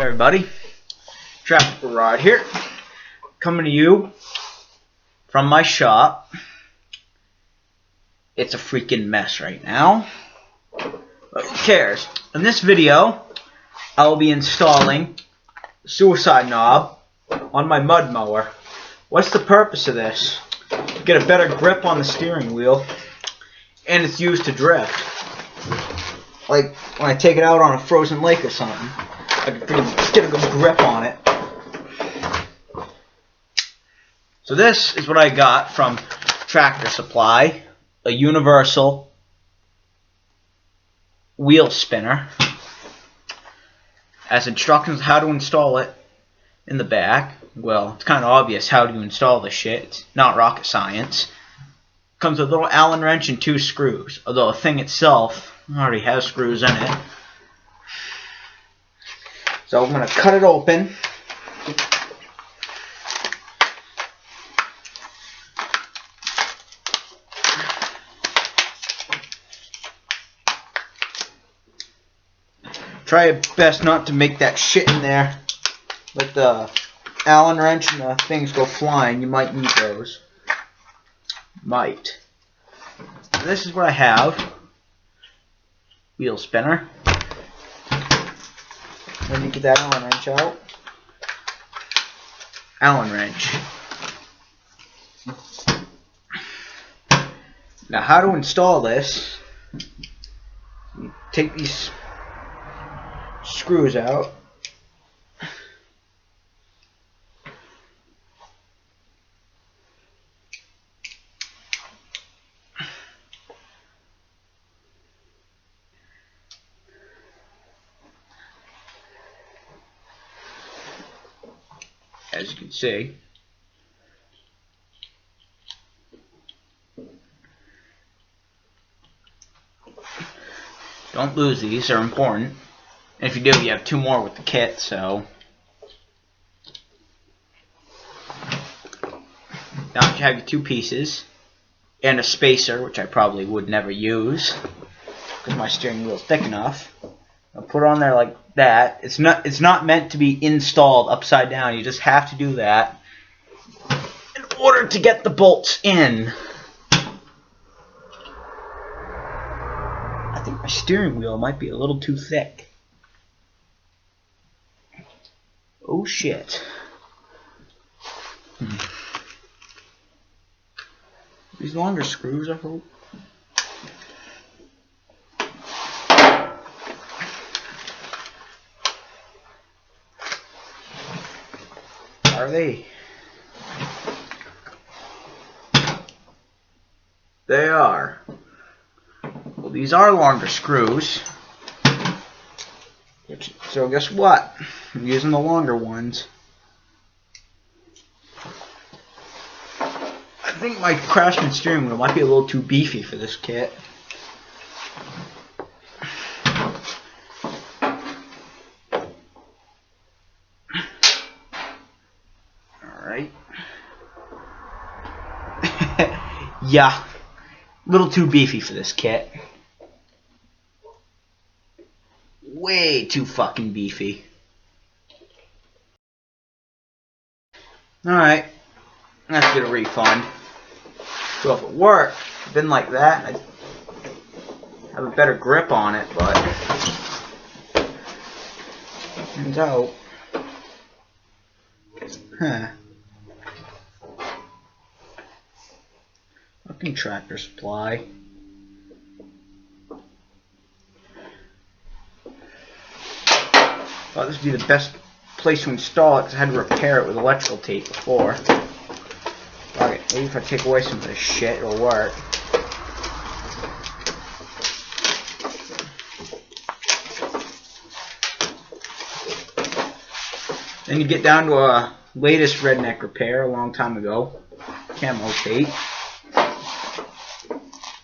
Everybody, Traffic Rod here, coming to you from my shop. It's a freaking mess right now, but who cares? In this video, I will be installing the suicide knob on my mud mower. What's the purpose of this? To get a better grip on the steering wheel, and it's used to drift. Like when I take it out on a frozen lake or something, I can get a good grip on it. So this is what I got from Tractor Supply, a universal wheel spinner. As instructions how to install it in the back. Well, it's kind of obvious how to install this shit. It's not rocket science. Comes with a little Allen wrench and 2 screws, although the thing itself already has screws in it. So I'm going to cut it open. Try your best not to make that shit in there. Let the Allen wrench and the things go flying. You might need those. Might. And this is what I have. Wheel spinner. Then you get that Allen wrench out. Allen wrench. Now how to install this. You take these screws out. As you can see, don't lose these, they're important. And if you do, you have 2 more with the kit, so now you have your 2 pieces and a spacer, which I probably would never use because my steering wheel is thick enough. I'll put it on there like that. It's not meant to be installed upside down. You just have to do that in order to get the bolts in. I think my steering wheel might be a little too thick. Oh shit. These longer screws, I hope. Are they? They are. Well, these are longer screws. So guess what? I'm using the longer ones. I think my Craftsman steering wheel might be a little too beefy for this kit. Alright. Yeah. A little too beefy for this kit. Way too fucking beefy. Alright. Let's get a refund. So if it worked, been like that, I'd have a better grip on it, but turns out, fucking Tractor Supply. Thought this would be the best place to install it because I had to repair it with electrical tape before. Okay, maybe if I take away some of this shit, it'll work. Then you get down to a latest redneck repair a long time ago. Camo tape.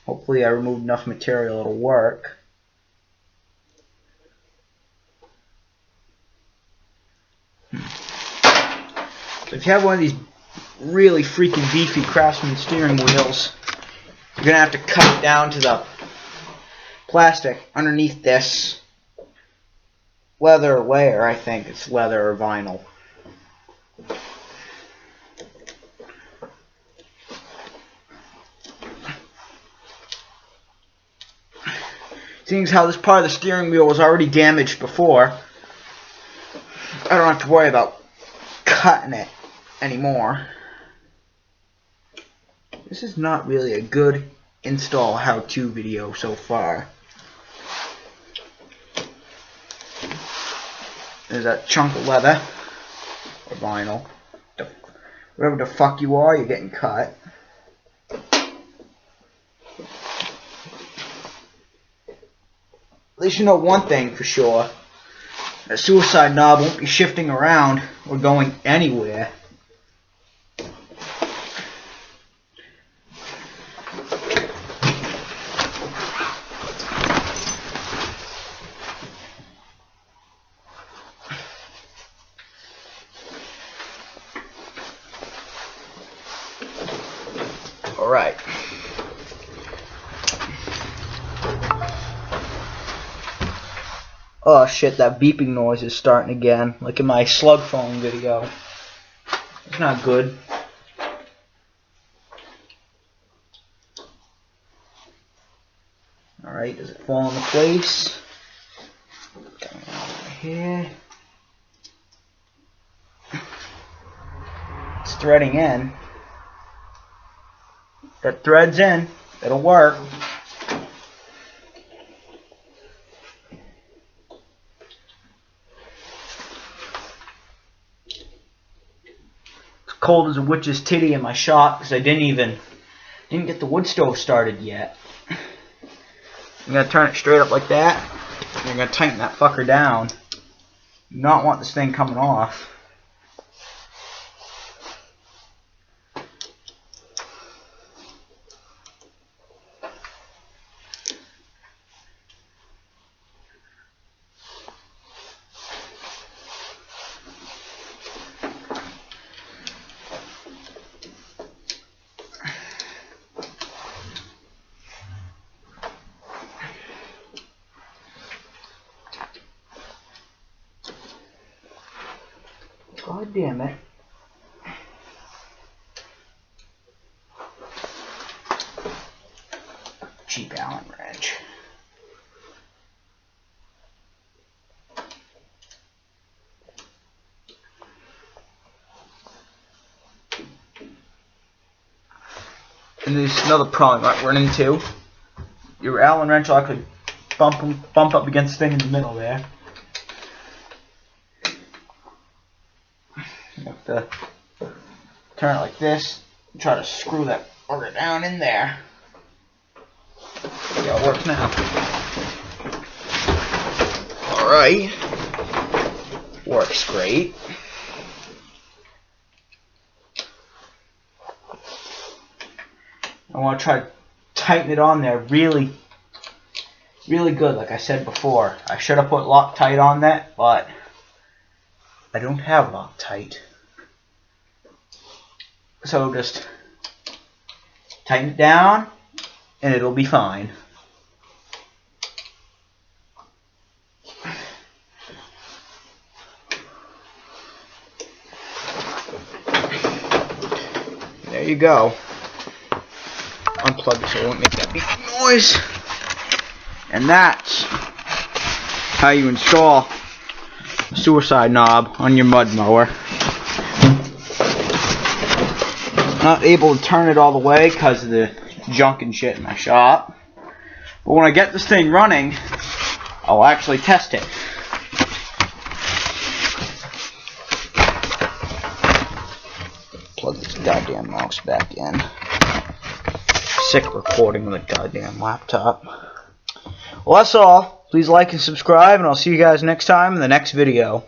Hopefully I removed enough material it'll work. So if you have one of these really freaking beefy Craftsman steering wheels, you're going to have to cut it down to the plastic underneath this leather layer. I think it's leather or vinyl. Seeing as how this part of the steering wheel was already damaged before, I don't have to worry about cutting it anymore. This is not really a good install how-to video so far. There's that chunk of leather or vinyl. Whatever the fuck you are, you're getting cut. At least you know one thing for sure. The suicide knob won't be shifting around or going anywhere. Alright. Oh shit, that beeping noise is starting again, like in my slug phone video. It's not good. Alright, does it fall into place? Coming over here. It's threading in. That thread's in. It'll work. It's cold as a witch's titty in my shop because I didn't get the wood stove started yet. I'm gonna turn it straight up like that. And I'm gonna tighten that fucker down. Do not want this thing coming off. God damn it. Cheap Allen wrench. And there's another problem I might run into. Your Allen wrench will actually bump up against the thing in the middle there. You have to turn it like this and try to screw that bugger down in there. See how it works now. Alright. Works great. I want to try to tighten it on there really good, like I said before. I should have put Loctite on that, but I don't have Loctite. So just tighten it down and it'll be fine. There you go. Unplug it so it won't make that beeping noise. And that's how you install a suicide knob on your mud mower. Not able to turn it all the way because of the junk and shit in my shop. But when I get this thing running, I'll actually test it. Plug this goddamn mouse back in. Sick recording with a goddamn laptop. Well, that's all. Please like and subscribe, and I'll see you guys next time in the next video.